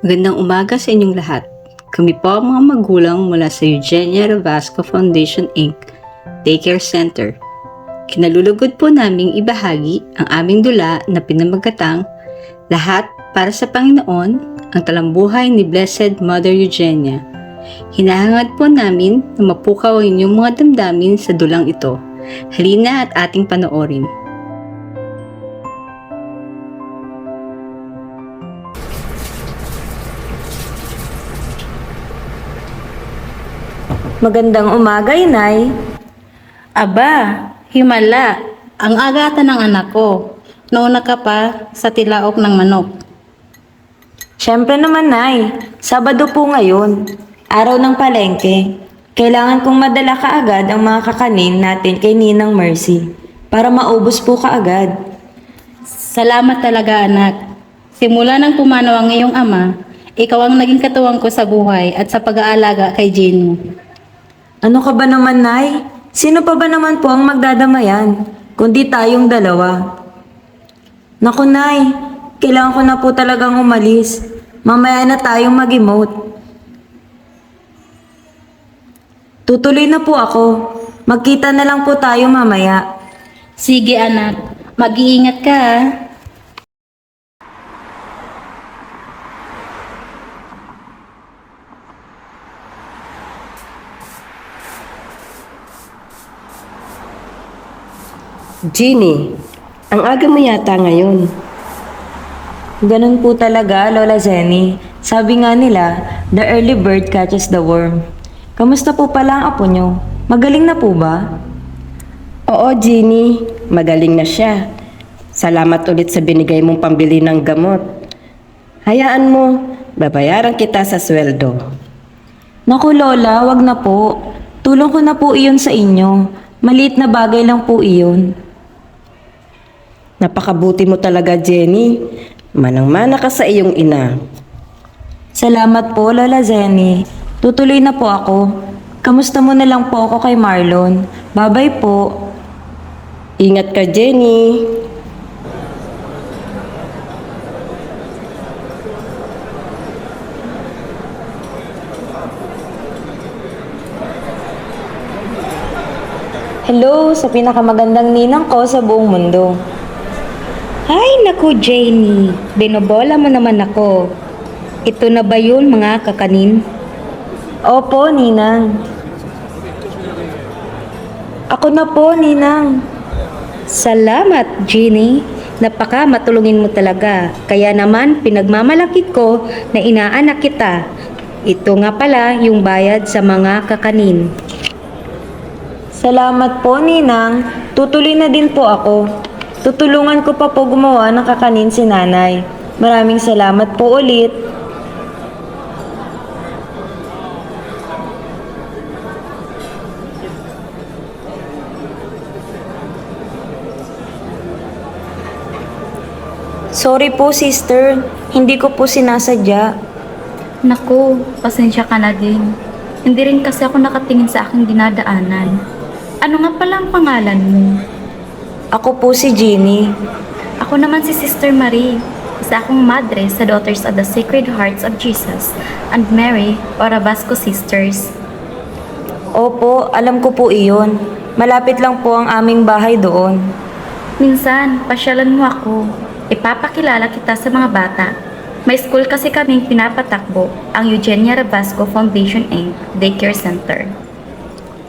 Magandang umaga sa inyong lahat. Kami po ang mga magulang mula sa Eugenia Ravasco Foundation Inc. Daycare Center. Kinalulugod po naming ibahagi ang aming dula na pinamagatang Lahat para sa Panginoon, ang talambuhay ni Blessed Mother Eugenia. Hinahangad po namin na mapukaw ang inyong mga damdamin sa dulang ito. Halina at ating panoorin. Magandang umaga, Inay. Aba, himala, ang agata ng anak ko. Nauna ka pa sa tilaok ng manok. Siyempre naman, Nay. Sabado po ngayon. Araw ng palengke. Kailangan kong madala kaagad ang mga kakanin natin kay Ninang Mercy para maubos po kaagad. Salamat talaga, anak. Simula nang pumanaw ang iyong ama, ikaw ang naging katuwang ko sa buhay at sa pag-aalaga kay Jenny. Ano ka ba naman, Nay? Sino pa ba naman po ang magdadamayan, kundi tayong dalawa? Naku, Nay. Kailangan ko na po talagang umalis. Mamaya na tayong mag-emote. Tutuloy na po ako. Magkita na lang po tayo mamaya. Sige, anak. Mag-iingat ka, ha? Jeannie, ang aga mo yata ngayon. Ganun po talaga, Lola Zenny. Sabi nga nila, the early bird catches the worm. Kamusta po pala ang apo nyo? Magaling na po ba? Oo, Jeannie, magaling na siya. Salamat ulit sa binigay mong pambili ng gamot. Hayaan mo, babayaran kita sa sweldo. Naku Lola, wag na po. Tulong ko na po iyon sa inyo. Maliit na bagay lang po iyon. Napakabuti mo talaga, Jenny. Manang-mana ka sa iyong ina. Salamat po, Lola Zenny. Tutuloy na po ako. Kamusta mo na lang po ako kay Marlon. Babay po. Ingat ka, Jenny. Hello sa pinakamagandang ninang ko sa buong mundo. Ay, naku, Jenny. Binobola mo naman ako. Ito na ba yun, mga kakanin? Opo, Ninang. Ako na po, Ninang. Salamat, Jenny. Napaka matulungin mo talaga. Kaya naman, pinagmamalaki ko na inaanak kita. Ito nga pala yung bayad sa mga kakanin. Salamat po, Ninang. Tutuloy na din po ako. Tutulungan ko pa po gumawa ng kakanin si Nanay. Maraming salamat po ulit. Sorry po, sister. Hindi ko po sinasadya. Naku, pasensya ka na din. Hindi rin kasi ako nakatingin sa aking dinadaanan. Ano nga pala ang pangalan mo? Ako po si Jeannie. Ako naman si Sister Marie, isa akong madre sa Daughters of the Sacred Hearts of Jesus and Mary Oravasco Sisters. Opo, alam ko po iyon. Malapit lang po ang aming bahay doon. Minsan, pasyalan mo ako. Ipapakilala kita sa mga bata. May school kasi kaming pinapatakbo, ang Eugenia Ravasco Foundation Inc. Daycare Center.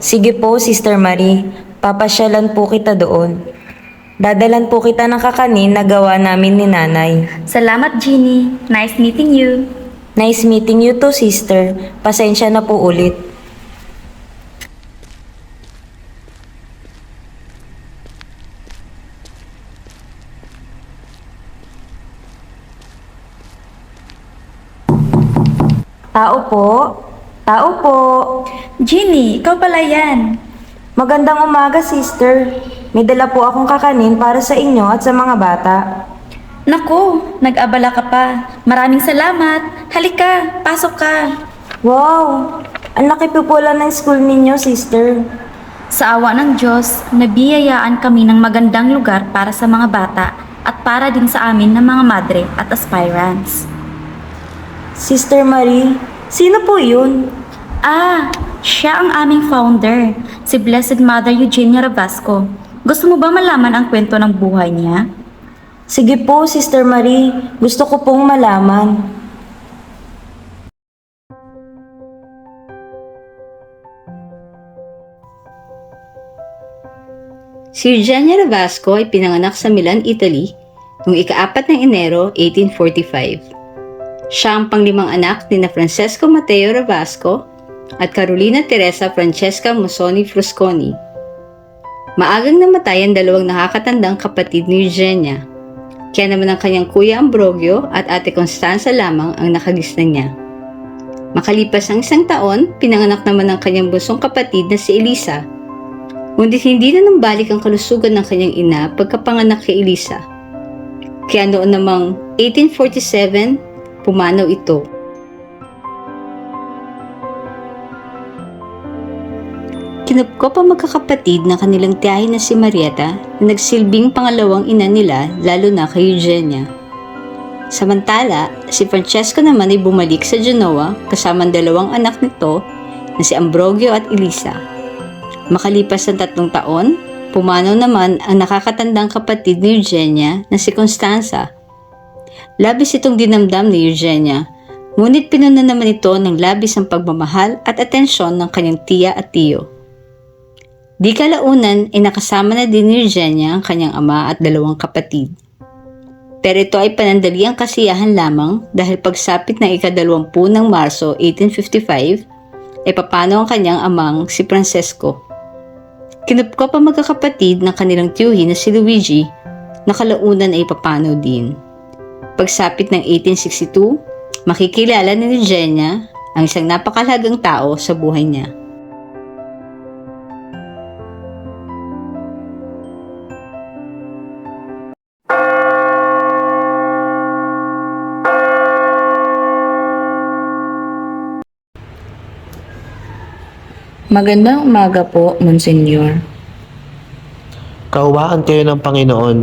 Sige po, Sister Marie. Papasyalan po kita doon. Dadalan po kita ng kakanin na gawa namin ni Nanay. Salamat, Jeannie. Nice meeting you. Nice meeting you too, sister. Pasensya na po ulit. Tao po. Tao po. Jeannie, ikaw pala yan. Magandang umaga, sister. May dala po akong kakanin para sa inyo at sa mga bata. Naku, nag-abala ka pa. Maraming salamat. Halika, pasok ka. Wow! Ang laki po pala ng school ninyo, sister. Sa awa ng Diyos, nabiyayaan kami ng magandang lugar para sa mga bata at para din sa amin ng mga madre at aspirants. Sister Marie, sino po yun? Ah, siya ang aming founder, si Blessed Mother Eugenia Ravasco. Gusto mo ba malaman ang kwento ng buhay niya? Sige po, Sister Marie. Gusto ko pong malaman. Si Eugenia Ravasco ay pinanganak sa Milan, Italy noong ika-4 ng Enero 1845. Siya ang panglimang anak ni na Francesco Matteo Ravasco at Carolina Teresa Francesca Musoni Frusconi. Maagang namatay ang dalawang nakakatandang kapatid ni Eugenia, kaya naman ang kanyang kuya Ambrogio at ate Constanza lamang ang nakagista niya. Makalipas ang 1 taon, pinanganak naman ang kanyang bunsong kapatid na si Elisa. Ngunit hindi na nambalik ang kalusugan ng kanyang ina pagkapanganak kay Elisa. Kaya noon namang 1847, pumanaw ito. Kinupkop ang magkakapatid ng kanilang tiyahin na si Marieta na nagsilbing pangalawang ina nila lalo na kay Eugenia. Samantala, si Francesco naman ay bumalik sa Genoa kasama ang dalawang anak nito na si Ambrogio at Elisa. Makalipas ang 3 taon, pumanaw naman ang nakakatandang kapatid ni Eugenia na si Constanza. Labis itong dinamdam ni Eugenia, ngunit pinuna naman ito ng labis ang pagmamahal at atensyon ng kanyang tiya at tiyo. Di kalaunan ay nakasama na din ni Eugenia ang kanyang ama at dalawang kapatid. Pero ito ay panandali ang kasiyahan lamang dahil pagsapit ng ika-20 ng Marso 1855 ay papanaw ang kanyang amang si Francesco. Kinupkop ang magkakapatid ng kanilang tiyuhin na si Luigi na kalaunan ay papanaw din. Pagsapit ng 1862, makikilala ni Eugenia ang isang napakahalagang tao sa buhay niya. Magandang umaga po, Monsignor. Kauwakan kayo ng Panginoon.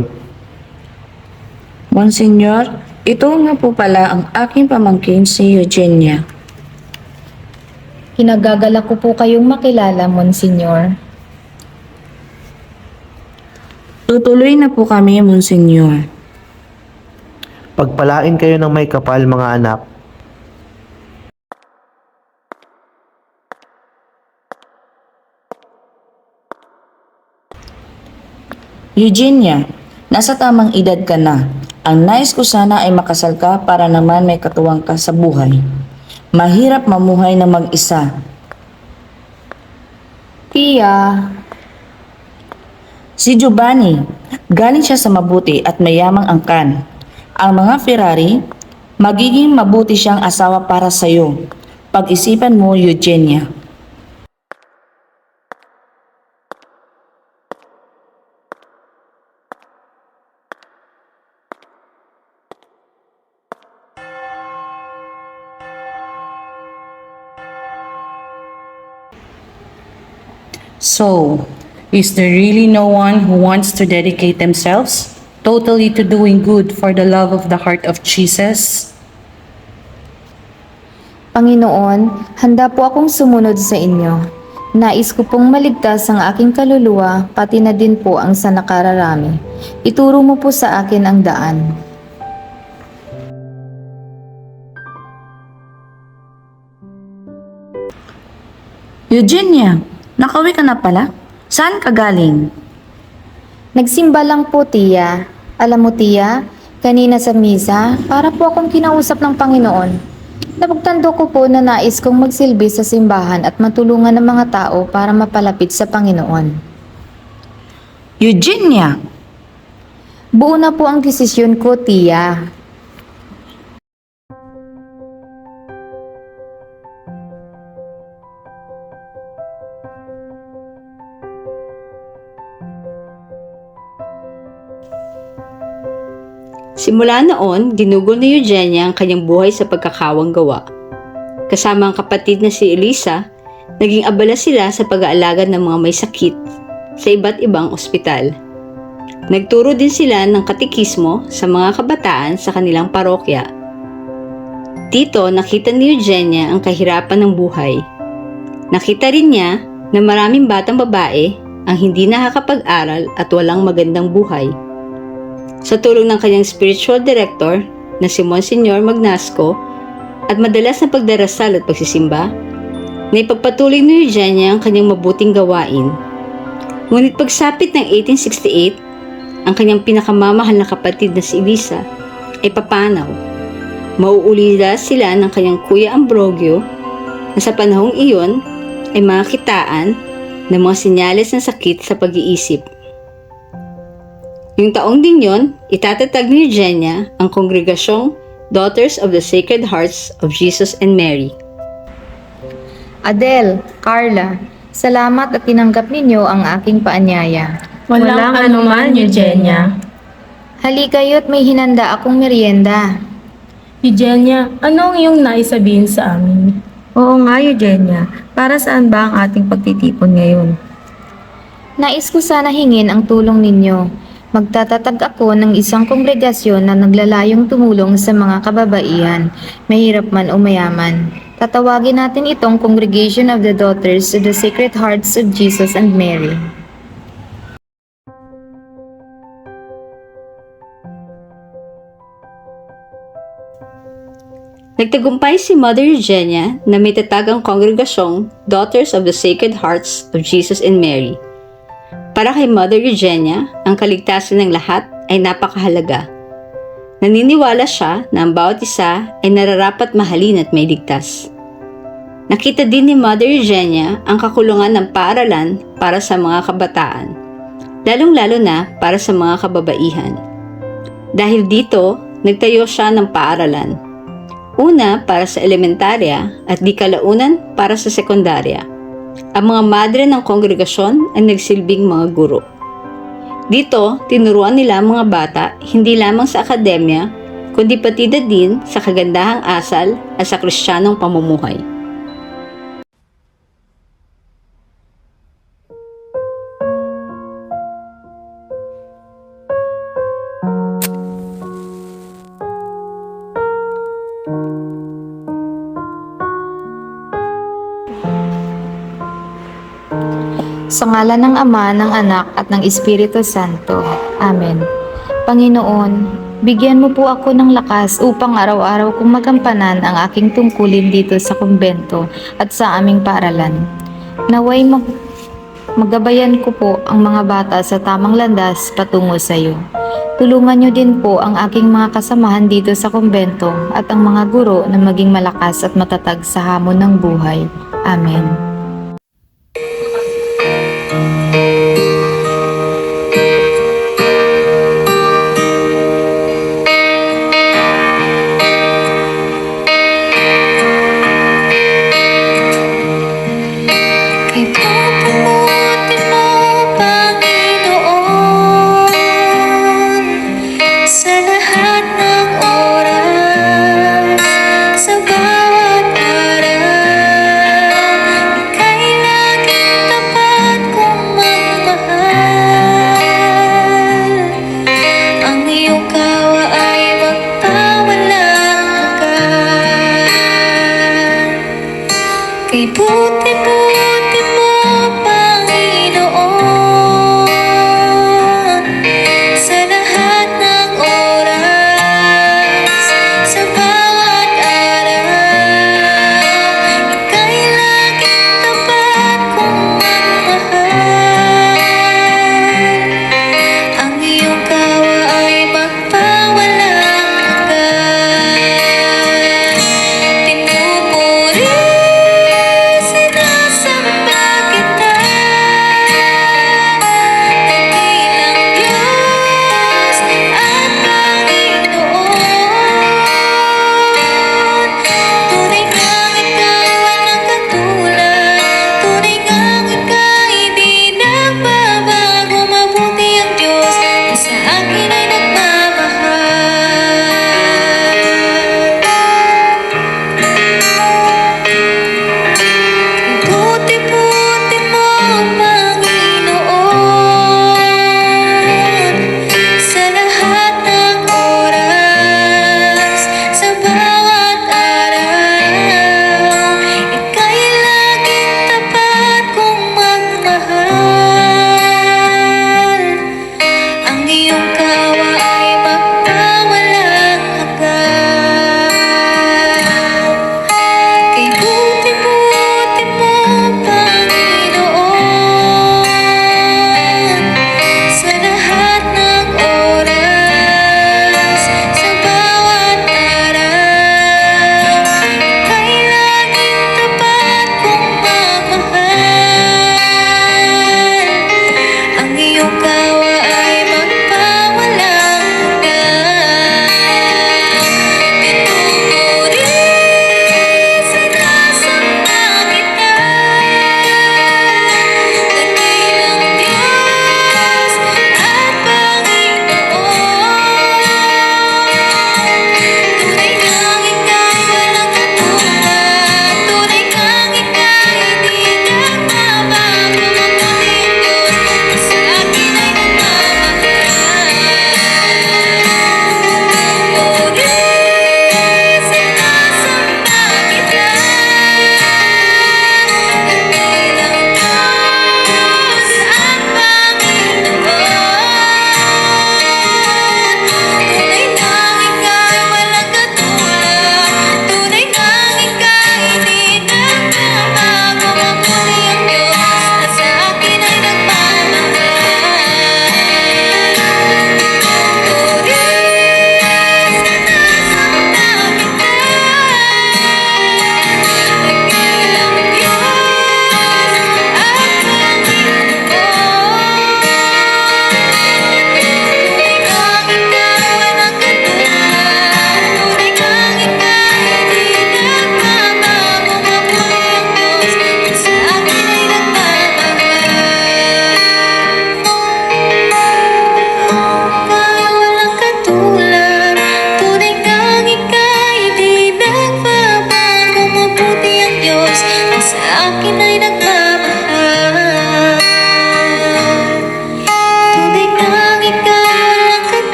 Monsignor, ito nga po pala ang aking pamangkin si Eugenia. Kinagagalak ko po kayong makilala, Monsignor. Tutuloy na po kami, Monsignor. Pagpalain kayo ng may kapal, mga anak. Eugenia, nasa tamang edad ka na. Ang nais ko sana ay makasal ka para naman may katuwang ka sa buhay. Mahirap mamuhay na mag-isa. Tia, Si Giovanni, galing siya sa mabuti at mayamang angkan. Ang mga Ferrari, magiging mabuti siyang asawa para sa iyo. Pag-isipan mo, Eugenia. So, is there really no one who wants to dedicate themselves totally to doing good for the love of the heart of Jesus? Panginoon, handa po akong sumunod sa inyo. Nais ko pong maligtas ang aking kaluluwa, pati na din po ang sa nakararami. Ituro mo po sa akin ang daan. Eugenia, nakawi ka na pala? Saan ka galing? Nagsimba lang po, Tia. Alam mo, Tia, kanina sa misa, para po akong kinausap ng Panginoon. Napagtando ko po na nais kong magsilbi sa simbahan at matulungan ng mga tao para mapalapit sa Panginoon. Eugenia! Buo na po ang desisyon ko, Tia. Simula noon, ginugol ni Eugenia ang kanyang buhay sa pagkakawang gawa. Kasama ang kapatid na si Elisa, naging abala sila sa pag-aalaga ng mga may sakit sa iba't ibang ospital. Nagturo din sila ng katekismo sa mga kabataan sa kanilang parokya. Dito nakita ni Eugenia ang kahirapan ng buhay. Nakita rin niya na maraming batang babae ang hindi nakakapag-aral at walang magandang buhay. Sa tulong ng kanyang spiritual director na si Monsignor Magnasco at madalas na pagdarasal at pagsisimba, naipagpatuloy ni Eugenia ang kanyang mabuting gawain. Ngunit pagsapit ng 1868, ang kanyang pinakamamahal na kapatid na si Elisa ay papanaw. Mauulila sila ng kanyang kuya Ambrogio na sa panahong iyon ay makitaan ng mga senyales ng sakit sa pag-iisip. Yung taong din yon, itatatag ni Eugenia ang kongregasyong Daughters of the Sacred Hearts of Jesus and Mary. Adele, Carla, salamat at tinanggap ninyo ang aking paanyaya. Walang anuman, Eugenia. Halikayo't may hinanda akong merienda. Eugenia, ano ang iyong naisabihin sa amin? Oo nga, Eugenia. Para saan ba ang ating pagtitipon ngayon? Nais ko sana hingin ang tulong ninyo. Magtatatag ako ng isang kongregasyon na naglalayong tumulong sa mga kababaihan, mahirap man o mayaman. Tatawagin natin itong Congregation of the Daughters of the Sacred Hearts of Jesus and Mary. Nagtagumpay si Mother Eugenia na may tatagang kongregasyong Daughters of the Sacred Hearts of Jesus and Mary. Para kay Mother Eugenia, ang kaligtasan ng lahat ay napakahalaga. Naniniwala siya na ang bawat isa ay nararapat mahalin at may ligtas. Nakita din ni Mother Eugenia ang kakulungan ng paaralan para sa mga kabataan, lalong-lalo na para sa mga kababaihan. Dahil dito, nagtayo siya ng paaralan. Una para sa elementarya at di kalaunan para sa sekundarya. Ang mga madre ng kongregasyon ay nagsilbing mga guro. Dito, tinuruan nila ang mga bata hindi lamang sa akademya, kundi pati na din sa kagandahang asal at sa kristyanong pamumuhay. Sa ngalan ng Ama, ng Anak, at ng Espiritu Santo. Amen. Panginoon, bigyan mo po ako ng lakas upang araw-araw kong magampanan ang aking tungkulin dito sa kumbento at sa aming paaralan. Naway magabayan ko po ang mga bata sa tamang landas patungo sa iyo. Tulungan niyo din po ang aking mga kasamahan dito sa kumbento at ang mga guro na maging malakas at matatag sa hamon ng buhay. Amen.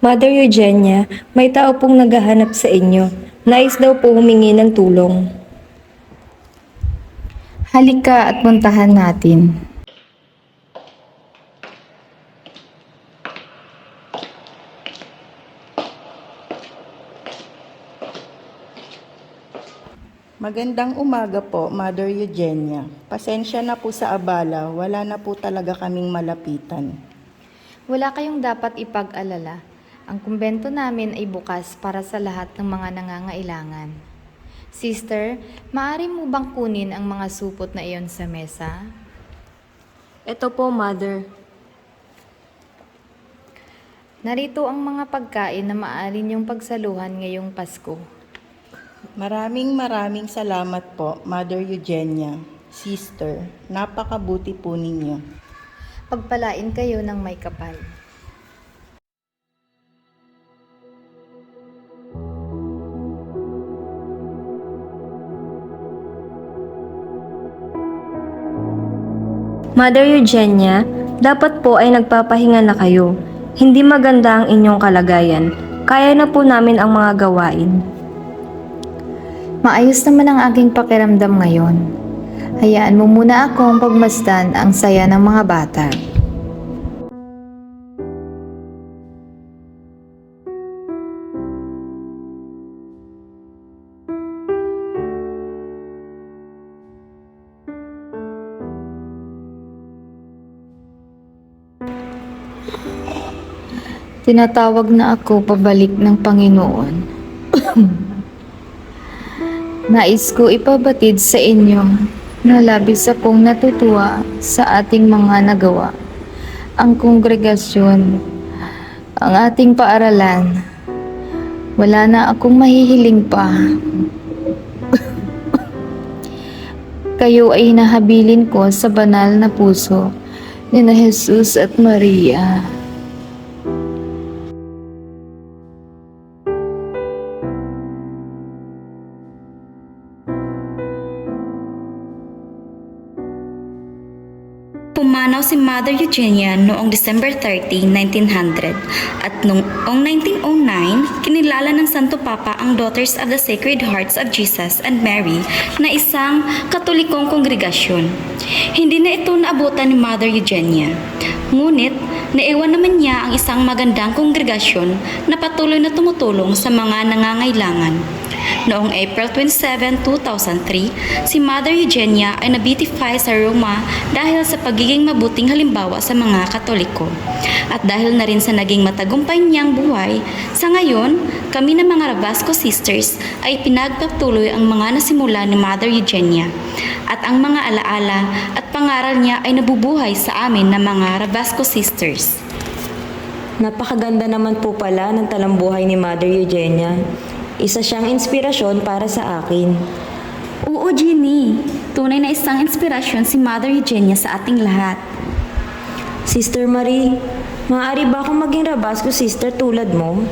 Mother Eugenia, may tao pong naghahanap sa inyo. Nais daw po humingi ng tulong. Halika at puntahan natin. Magandang umaga po, Mother Eugenia. Pasensya na po sa abala, wala na po talaga kaming malapitan. Wala kayong dapat ipag-alala. Ang kumbento namin ay bukas para sa lahat ng mga nangangailangan. Sister, maaari mo bang kunin ang mga supot na iyon sa mesa? Ito po, Mother. Narito ang mga pagkain na maaari niyong pagsaluhan ngayong Pasko. Maraming salamat po, Mother Eugenia. Sister, napakabuti po ninyo. Pagpalain kayo ng may kapal. Mother Eugenia, dapat po ay nagpapahinga na kayo. Hindi maganda ang inyong kalagayan. Kaya na po namin ang mga gawain. Maayos naman ang aking pakiramdam ngayon. Hayaan mo muna akong pagmasdan ang saya ng mga bata. Tinatawag na ako pabalik ng Panginoon. Nais ko ipabatid sa inyo na labis akong natutuwa sa ating mga nagawa. Ang kongregasyon, ang ating paaralan, wala na akong mahihiling pa. Kayo ay hinahabilin ko sa banal na puso ni na Jesus at Maria. Pumanaw si Mother Eugenia noong December 30, 1900 at noong 1909, kinilala ng Santo Papa ang Daughters of the Sacred Hearts of Jesus and Mary na isang katolikong kongregasyon. Hindi na ito naabutan ni Mother Eugenia. Ngunit, naiwan naman niya ang isang magandang kongregasyon na patuloy na tumutulong sa mga nangangailangan. Noong April 27, 2003, si Mother Eugenia ay na-beatify sa Roma dahil sa pagiging mabuting halimbawa sa mga Katoliko. At dahil na rin sa naging matagumpay niyang buhay, sa ngayon, kami ng mga Rabasco Sisters ay pinagpatuloy ang mga nasimula ni Mother Eugenia. At ang mga alaala at pangaral niya ay nabubuhay sa amin ng mga Rabasco Sisters. Napakaganda naman po pala ng talambuhay ni Mother Eugenia. Isa siyang inspirasyon para sa akin. Oo, Jeannie. Tunay na isang inspirasyon si Mother Eugenia sa ating lahat. Sister Marie, maaari ba akong maging Rabasco sister tulad mo?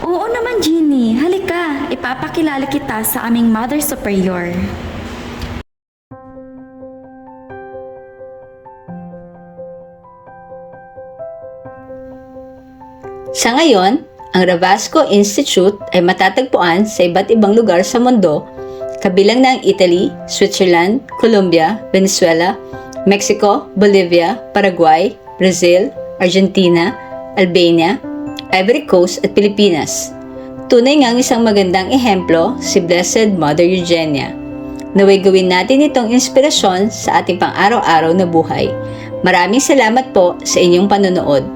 Oo naman, Jeannie. Halika, ipapakilala kita sa aming Mother Superior. Sa ngayon, ang Rabasco Institute ay matatagpuan sa iba't ibang lugar sa mundo, kabilang na ang Italy, Switzerland, Colombia, Venezuela, Mexico, Bolivia, Paraguay, Brazil, Argentina, Albania, Ivory Coast at Pilipinas. Tunay ngang isang magandang ehemplo si Blessed Mother Eugenia. Naway gawin natin itong inspirasyon sa ating pang-araw-araw na buhay. Maraming salamat po sa inyong panonood.